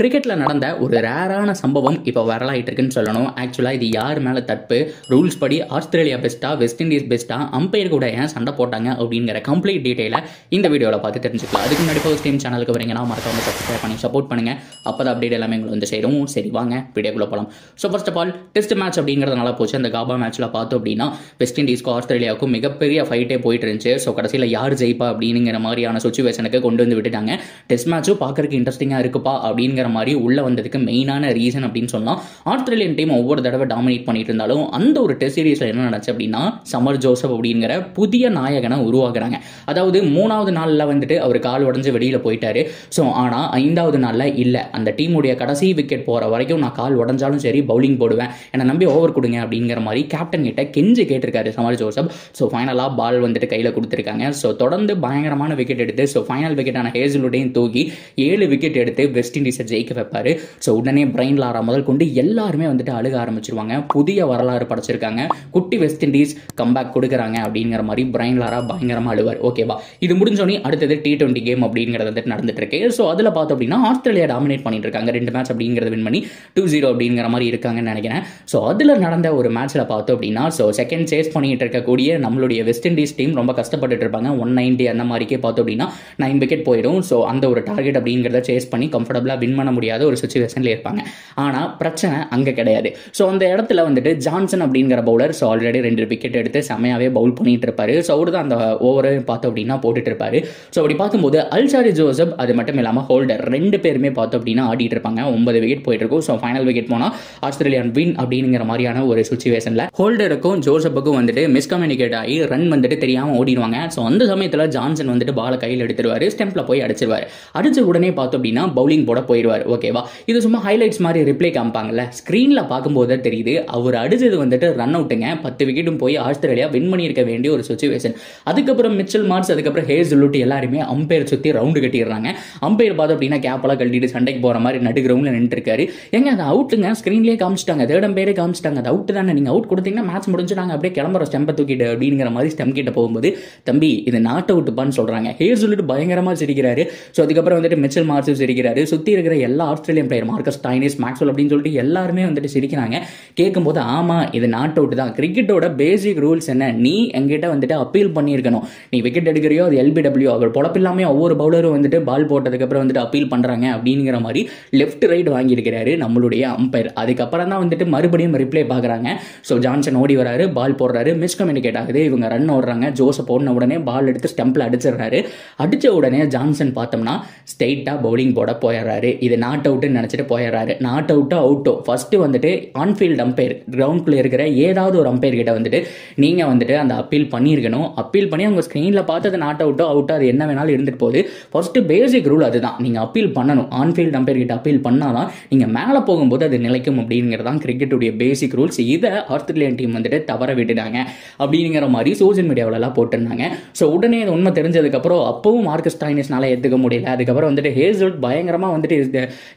கிரிக்கெட்டில் நடந்த ஒரு ரேரான சம்பவம் இப்போ வரலாயிட்டு இருக்குன்னு சொல்லணும். ஆக்சுவலாக இது யார் மேலே தப்பு, ரூல்ஸ் படி ஆஸ்திரேலியா பெஸ்ட்டா வெஸ்ட் இண்டீஸ் பெஸ்ட்டா, அம்பையர் கூட ஏன் சண்டை போட்டாங்க அப்படிங்கிற கம்ப்ளீட் டீட்டெயிலை இந்த வீடியோவில் பார்த்து தெரிஞ்சுக்கலாம். அதுக்கு முன்னாடி ஃபர்ஸ்ட் டைம் சேனலுக்கு வரீங்கன்னா மறக்காம சப்ஸ்கிரைப் பண்ணி சப்போர்ட் பண்ணுங்கள். அப்போ தான் அப்டேட் எல்லாமே உங்களுக்கு வந்து சேரும். சரி வாங்க வீடியோக்குள்ளே போகலாம். So first of all test match அப்படிங்கிறதுனால போச்சு. அந்த காபா மேட்ச்சில் பார்த்தோம் அப்படின்னா வெஸ்ட் இண்டீஸ்க்கும் ஆஸ்திரேலியாவுக்கும் மிகப்பெரிய ஃபைட்டே போயிட்டு இருந்துச்சு. ஸோ கடைசியில் யார் ஜெயிப்பா அப்படிங்கிற மாதிரியான சுச்சுவேஷனுக்கு கொண்டு வந்து விட்டுட்டாங்க. டெஸ்ட் மேட்சும் பார்க்கறதுக்கு இன்ட்ரெஸ்டிங்காக இருக்குப்பா அப்படிங்கிற மாதிரி உள்ள வந்ததுக்கு மெயினான ரீசன் அப்படின்னு சொன்னா, ஆஸ்திரேலியன் டீம் ஒவ்வொரு தடவை டாமினேட் பண்ணிட்டு இருந்தாலும் அந்த ஒரு டெஸ்ட் சீரீஸ்ல என்ன நடந்துச்சு அப்படின்னா, சமர் ஜோசப் அப்படிங்கிற புதிய நாயகனை உருவாக்குறாங்க. அதாவது 3வது நாள்ல வந்துட்டு அவர் கால் உடஞ்சு வெளியில போயிட்டாரு. ஸோ ஆனா 5வது நாள்ல இல்ல, அந்த டீமுடைய கடைசி விக்கெட் போற வரைக்கும் நான் கால் உடஞ்சாலும் சரி பவுலிங் போடுவேன், என்னை நம்பி ஓவர் கொடுங்க அப்படிங்கிற மாதிரி கேப்டன் கிட்ட கெஞ்சி கேட்டிருக்காரு சமர் ஜோசப். ஸோ ஃபைனலா பால் வந்துட்டு கையில கொடுத்துருக்காங்க. ஸோ தொடர்ந்து பயங்கரமான விக்கெட் எடுத்து ஸோ ஃபைனல் விக்கெட்டான ஹேசல்வுட்டையும் தூக்கி 7 விக்கெட் எடுத்து வெஸ்ட் இண்டீஸை ஜெயிக்க வைப்பாரு. ஸோ உடனே பிரைன் லாரா முதல் கொண்டு எல்லாருமே வந்துட்டு அழுக ஆரம்பிச்சிருவாங்க. புதிய வரலாறு படைச்சிருக்காங்க, குட்டி வெஸ்ட் இண்டீஸ் கம்பேக் கொடுக்குறாங்க அப்படிங்கிற மாதிரி பிரைன் லாரா பயங்கரமா அழுவார். ஓகேவா, இது முடிஞ்சோடனே அடுத்தது T20 கேம் அப்படிங்கிறது வந்துட்டு நடந்துட்டு இருக்கு. ஸோ அதில் பார்த்தோம் அப்படின்னா ஆஸ்திரேலியா டாமினேட் பண்ணிட்டு இருக்காங்க. 2 மேட்ச் அப்படிங்கிறத வின் பண்ணி 2-0 அப்படிங்கிற மாதிரி இருக்காங்கன்னு நினைக்கிறேன். ஸோ அதில் நடந்த ஒரு மேட்ச்ல பார்த்தோம் அப்படின்னா, ஸோ செகண்ட் சேஸ் பண்ணிட்டு இருக்கக்கூடிய நம்மளுடைய வெஸ்ட் இண்டீஸ் டீம் ரொம்ப கஷ்டப்பட்டு இருப்பாங்க. 190 அந்த மாதிரிக்கே பார்த்தோம் அப்படின்னா 9 விக்கெட் போயிடும். ஸோ அந்த ஒரு டார்கெட் அப்படிங்கிறத சேஸ் பண்ணி கம்ஃபர்டபுளாக வின் பண்ண முடியாத ஒரு சுச்சுவேஷன்ல இருப்பாங்க. ஆனால் பிரச்சனை அங்கே கிடையாது. ஸோ அந்த இடத்துல வந்துட்டு ஜான்சன் அப்படிங்கிற பவுலர் ஸோ ஆல்ரெடி 2 விக்கெட் எடுத்து செம்மையாவே பவுல் பண்ணிட்டு இருப்பாரு. ஸோ அவரு தான் அந்த ஓவரை பார்த்தோம் அப்படின்னா போட்டுட்டு இருப்பாரு. ஸோ அப்படி பார்க்கும்போது அல்சாரி ஜோசப் அது மட்டும் இல்லாமல் ஹோல்டர் 2 பேருமே பார்த்தோம் அப்படின்னா ஆடிட்டு இருப்பாங்க. 9 விக்கெட் போயிட்டு இருக்கும். ஸோ ஃபைனல் விக்கெட் போனால் ஆஸ்திரேலியன் வின் அப்படிங்கிற மாதிரியான ஒரு சுச்சுவேஷன்ல ஹோல்டருக்கும் ஜோசப்புக்கும் வந்துட்டு மிஸ்கம்யூனிகேட் ஆகி ரன் வந்துட்டு தெரியாம ஓடிடுவாங்க. ஸோ அந்த சமயத்தில் ஜான்சன் வந்துட்டு பாலை கையில் எடுத்துருவாரு, ஸ்டெம்ப்ல போய் அடிச்சிருவாரு. அடிச்ச உடனே பார்த்தோம் அப்படின்னா பவுலிங் போட போயிடுவார். ஓகேவா, இது சும்மா ஹைலைட்ஸ் மாதிரி ரிப்ளை காமிப்பாங்கல்ல, ஸ்கிரீன்ல பார்க்கும்போது தெரியுது அவர் அடிச்சது வந்துட்டு ரன் அவுட்டுங்க. 10 விக்கெட்டும் போய் ஆஸ்திரேலியா வின் பண்ணியிருக்க வேண்டிய ஒரு சுச்சுவேஷன். அதுக்கப்புறம் மிச்சல் மார்ஸ் அதுக்கப்புறம் ஹேசல்வுட் எல்லாருமே அம்பையர் சுற்றி ரவுண்டு கட்டிடுறாங்க. அம்பையர் பார்த்தோம் அப்படின்னா கேப்பெல்லாம் கழட்டிட்டு சண்டைக்கு போற மாதிரி நடு கிரவுண்ட்ல நின்று இருக்காரு. எங்க அது அவுட்டுங்க, ஸ்கிரீன்லேயே காமிச்சிட்டாங்க, தேர்ட் அம்பையரே காமிச்சிட்டாங்க, அது அவுட் தானே, நீங்க அவுட் கொடுத்தீங்கன்னா மேட்ச் முடிஞ்சு நாங்கள் அப்படியே கிளம்புற ஸ்டெம்பை தூக்கிட்டு அப்படிங்கிற மாதிரி ஸ்டெம் கிட்ட போகும்போது தம்பி இது நாட் அவுட்டுப்பான்னு சொல்றாங்க. ஹேசல்வுட் பயங்கரமா சிரிக்கிறாரு. ஸோ அதுக்கப்புறம் வந்துட்டு மிச்சல் மார்ஸும் சிரிக்கிறாரு. சுற்றி இருக்கிற எல்லா Australian player Marcus Stoinis, Maxwell அப்படின்னு சொல்லிட்டு எல்லாருமே வந்துட்டு சிரிக்கிறாங்க. கேட்கும்போது ஆமா இது நாட் அவுட் தான், கிரிக்கெட்டோட பேசிக் ரூல்ஸ் என்ன, நீ எங்கிட்ட வந்துட்டு அப்பீல் பண்ணியிருக்கணும், நீ விக்கெட் எடுக்கிறியோ அது LBW, அவர் பொழப்பில்லாமே ஒவ்வொரு பவுலரும் வந்துட்டு பால் போட்டதுக்கு அப்புறம் வந்துட்டு அப்பீல் பண்றாங்க அப்படிங்கிற மாதிரி லெஃப்ட் ரைட் வாங்கியிருக்கிறாரு நம்மளுடைய அம்பையர். அதுக்கப்புறம் தான் வந்துட்டு மறுபடியும் ரிப்ளை பார்க்குறாங்க. ஸோ ஜான்சன் ஓடி வராரு, பால் போடுறாரு, மிஸ்கம்யூனிகேட் ஆகுது, இவங்க ரன் ஓடுறாங்க. ஜோசப் ஓடின உடனே பால் எடுத்து ஸ்டெம்பில் அடிச்சிடுறாரு. அடிச்ச உடனே ஜான்சன் பார்த்தோம்னா ஸ்ட்ரெயிட்டாக பவுலிங் போட போயிடுறாரு. இது நாட் அவுட்னு நினச்சிட்டு போயிடுறாரு. நாட் அவுட்டோ அவுட்டோ ஃபர்ஸ்ட் வந்துட்டு ஆன்ஃபீல்ட் அம்பையர் கிரவுண்ட்குள்ள இருக்கிற ஏதாவது ஒரு அம்பையர் கிட்ட வந்துட்டு நீங்க வந்துட்டு அந்த அப்பீல் பண்ணியிருக்கணும். அப்பீல் பண்ணி அவங்க ஸ்கிரீன்ல பார்த்தது நாட் அவுட்டோ அவுட்டோ அது என்ன வேணாலும் இருந்துட்டு போகுது. ஃபர்ஸ்ட் பேசிக் ரூல் அதுதான், நீங்க அப்பீல் பண்ணணும். ஆன்ஃபீல்ட் அம்பையர் கிட்ட அப்பீல் பண்ணாதான் நீங்க மேலே போகும்போது அது நிலைக்கும் அப்படிங்கிறதான் கிரிக்கெட்டுடைய பேசிக் ரூல்ஸ். இதை ஆஸ்திரேலியன் டீம் வந்துட்டு தவற விட்டுட்டாங்க அப்படிங்கிற மாதிரி சோசியல் மீடியாவிலலாம் போட்டிருந்தாங்க. ஸோ உடனே இது உண்மை தெரிஞ்சதுக்கப்புறம் அப்பவும் மார்க்கஸ் ஸ்டாய்னிஸ்னால ஏற்றுக்க முடியல. அதுக்கப்புறம் வந்துட்டு ஹேசல்வுட் பயங்கரமாக வந்துட்டு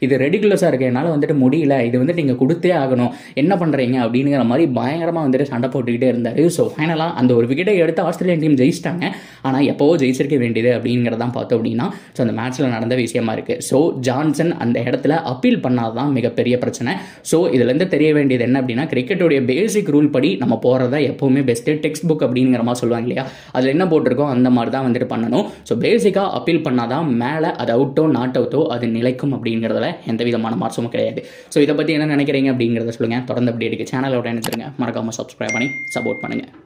இது ரெடிகுலஸாக இருக்கு, என்னால் வந்துட்டு முடியல, இது வந்துட்டு நீங்கள் கொடுத்தே ஆகணும், என்ன பண்ணுறீங்க அப்படிங்கிற மாதிரி பயங்கரமாக வந்துட்டு சண்டை போட்டுக்கிட்டே இருந்தார். ஸோ ஃபைனலாக அந்த ஒரு விக்கெட்டை எடுத்து ஆஸ்திரேலியன் டீம் ஜெயிச்சிட்டாங்க. ஆனால் எப்போவோ ஜெயிச்சிருக்க வேண்டியது அப்படிங்கிறதான் பார்த்தோம் அப்படின்னா ஸோ அந்த மேட்ச்சில் நடந்த விஷயமா இருக்குது. ஸோ ஜான்சன் அந்த இடத்துல அப்பீல் பண்ணாதான் மிகப்பெரிய பிரச்சனை. ஸோ இதுலேருந்து தெரிய வேண்டியது என்ன அப்படின்னா, கிரிக்கெட்டுடைய பேசிக் ரூல் படி நம்ம போகிறதா எப்போவுமே பெஸ்ட்டு. டெக்ஸ்ட் புக் அப்படிங்கிற மாதிரி சொல்லுவாங்க இல்லையா, அதில் என்ன போட்டிருக்கோம் அந்த மாதிரி தான் வந்துட்டு பண்ணணும். ஸோ பேசிக்காக அப்பீல் பண்ணாதான் மேலே அது அவுட்டோ நாட் அவுட்டோ அது நிலைக்கும் அப்படிங்கிறதுல எந்த விதமான மாற்றமும் கிடையாது. ஸோ இதை பற்றி என்ன நினைக்கிறீங்க அப்படிங்கிறத சொல்லுங்கள். தொடர்ந்து அப்படி இருக்கு சேனலோட நினைச்சிருங்க, மறக்காமல் சப்ஸ்கிரைப் பண்ணி சப்போர்ட் பண்ணுங்கள்.